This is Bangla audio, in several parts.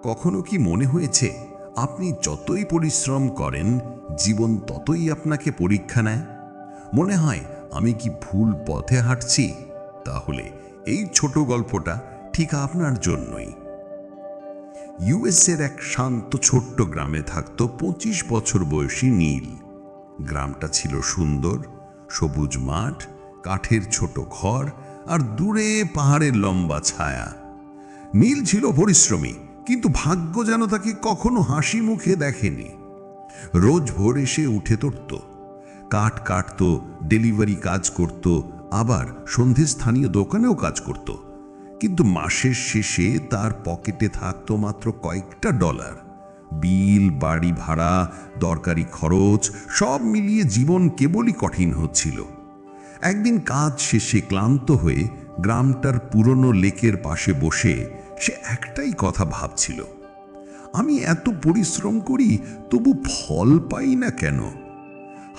কখনো কি মনে হয়েছে আপনি যতই পরিশ্রম করেন জীবন ততই আপনাকে পরীক্ষা নেয়? মনে হয় আমি কি ভুল পথে হাঁটছি? তাহলে এই ছোট গল্পটা ঠিক আপনার জন্যই। ইউএসের এক শান্ত ছোট্ট গ্রামে থাকত 25 বছর বয়সী নীল। গ্রামটা ছিল সুন্দর, সবুজ মাঠ, কাঠের ছোট ঘর আর দূরে পাহাড়ের লম্বা ছায়া। নীল ছিল পরিশ্রমী, কিন্তু ভাগ্য যেন তাকে কখনো হাসি মুখে দেখেনি। রোজ ভোর এসে উঠে তরত, কাঠ কাটত, ডেলিভারি কাজ করত, আবার সন্ধে স্থানীয় দোকানেও কাজ করত। কিন্তু মাসের শেষে তার পকেটে থাকত মাত্র কয়েকটা ডলার। বিল, বাড়ি ভাড়া, দরকারি খরচ সব মিলিয়ে জীবন কেবলই কঠিন হচ্ছিল। একদিন কাজ শেষে ক্লান্ত হয়ে গ্রামটার পুরনো লেকের পাশে বসে সে একটাই কথা ভাবছিল, আমি এত পরিশ্রম করি তবু ফল পাই না কেন?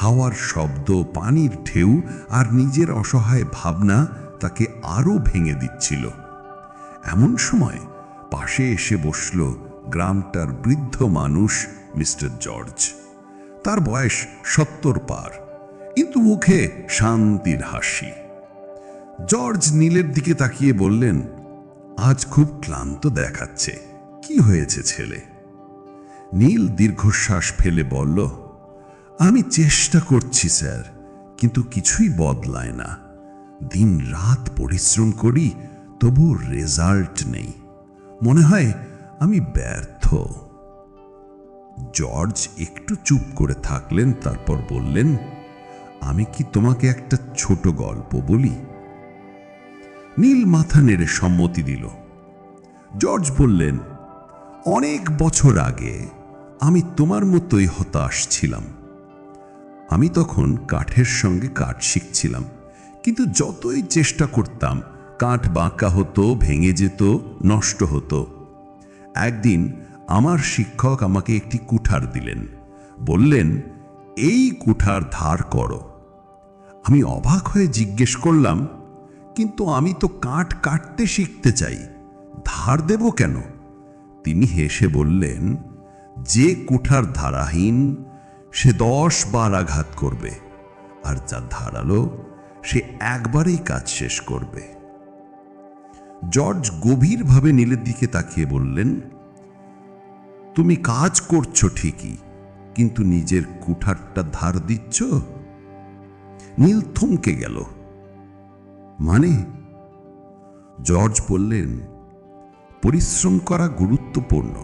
হাওয়ার শব্দ, পানির ঢেউ আর নিজের অসহায় ভাবনা তাকে আরো ভেঙে দিচ্ছিল। এমন সময় পাশে এসে বসল গ্রামটার বৃদ্ধ মানুষ মিস্টার জর্জ। তার বয়স 70 পার, কিন্তু মুখে শান্তির হাসি। জর্জ নীলের দিকে তাকিয়ে বললেন, আজ খুব ক্লান্ত দেখাচ্ছে, কি হয়েছে ছেলে? নীল দীর্ঘশ্বাস ফেলে বলল, আমি চেষ্টা করছি স্যার, কিন্তু কিছুই বদলায় না। দিন রাত পরিশ্রম করি, তবু রেজাল্ট নেই। মনে হয় আমি ব্যর্থ। জর্জ একটু চুপ করে থাকলেন, তারপর বললেন, আমি কি তোমাকে একটা ছোট গল্প বলি? নীল মাথা নেড়ে সম্মতি দিল। জর্জ বললেন, অনেক বছর আগে আমি তোমার মতোই হতাশ ছিলাম। আমি তখন কাঠের সঙ্গে কাঠ শিখছিলাম, কিন্তু যতই চেষ্টা করতাম কাঠ বাঁকা হতো, ভেঙে যেত, নষ্ট হতো। একদিন আমার শিক্ষক আমাকে একটি কুঠার দিলেন, বললেন, এই কুঠার ধার করো। আমি অবাক হয়ে জিজ্ঞেস করলাম, কিন্তু আমি তো কাঠ কাটতে শিখতে চাই, ধার দেব কেন? তিনি হেসে বললেন, যে কুঠার ধারাহীন সে 10 বার আঘাত করবে, আর যা ধারালো সে একবারেই কাজ শেষ করবে। জর্জ গভীরভাবে নীলের দিকে তাকিয়ে বললেন, তুমি কাজ করছো ঠিকই, কিন্তু নিজের কুঠারটা ধার দিচ্ছ? নীল থমকে গেল। মানে? জর্জ বললেন, পরিশ্রম করা গুরুত্বপূর্ণ,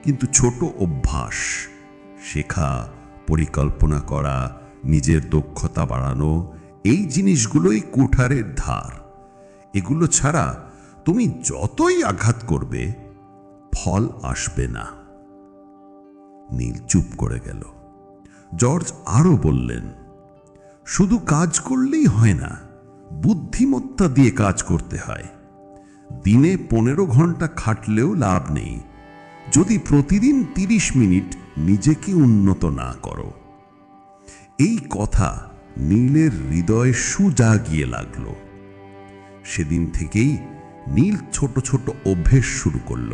কিন্তু ছোট অভ্যাস শেখা, পরিকল্পনা করা, নিজের দক্ষতা বাড়ানো, এই জিনিসগুলোই কুঠারের ধার। এগুলো ছাড়া তুমি যতই আঘাত করবে ফল আসবে না। নীল চুপ করে গেল। জর্জ আরো বললেন, শুধু কাজ করলেই হয় না, বুদ্ধিমত্তা দিয়ে কাজ করতে হয়। দিনে 15 ঘন্টা খাটলেও লাভ নেই যদি প্রতিদিন 30 মিনিট নিজেকে উন্নত না করো। এই কথা নীলের হৃদয়ে সুজাগিয়ে লাগলো। সেদিন থেকেই নীল ছোট ছোট অভ্যেস শুরু করল।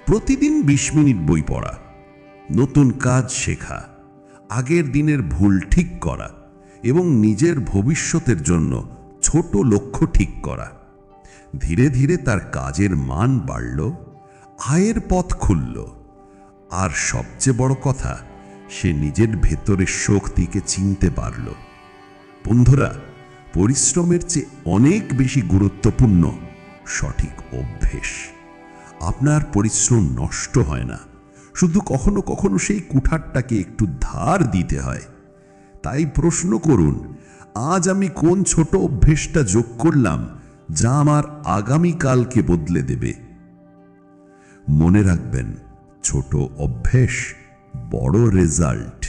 প্রতিদিন 20 মিনিট বই পড়া, নতুন কাজ শেখা, আগের দিনের ভুল ঠিক করা এবং নিজের ভবিষ্যতের জন্য ছোট লক্ষ্য ঠিক করা। ধীরে ধীরে তার কাজের মান বাড়ল, আয়ের পথ খুলল, আর সবচেয়ে বড় কথা, সে নিজের ভেতরের শক্তিকে চিনতে পারল। বন্ধুরা, পরিশ্রমের চেয়ে অনেক বেশি গুরুত্বপূর্ণ সঠিক অভ্যেস। আপনার পরিশ্রম নষ্ট হয় না, শুধু কখনো কখনো সেই কুঠারটাকে একটু ধার দিতে হয়। তাই প্রশ্ন করুন, আজ আমি কোন ছোট অভ্যেসটা যোগ করলাম যা আমার আগামীকালকে বদলে দেবে? মনে রাখবেন, ছোট অভ্যেস, বড় রেজাল্ট।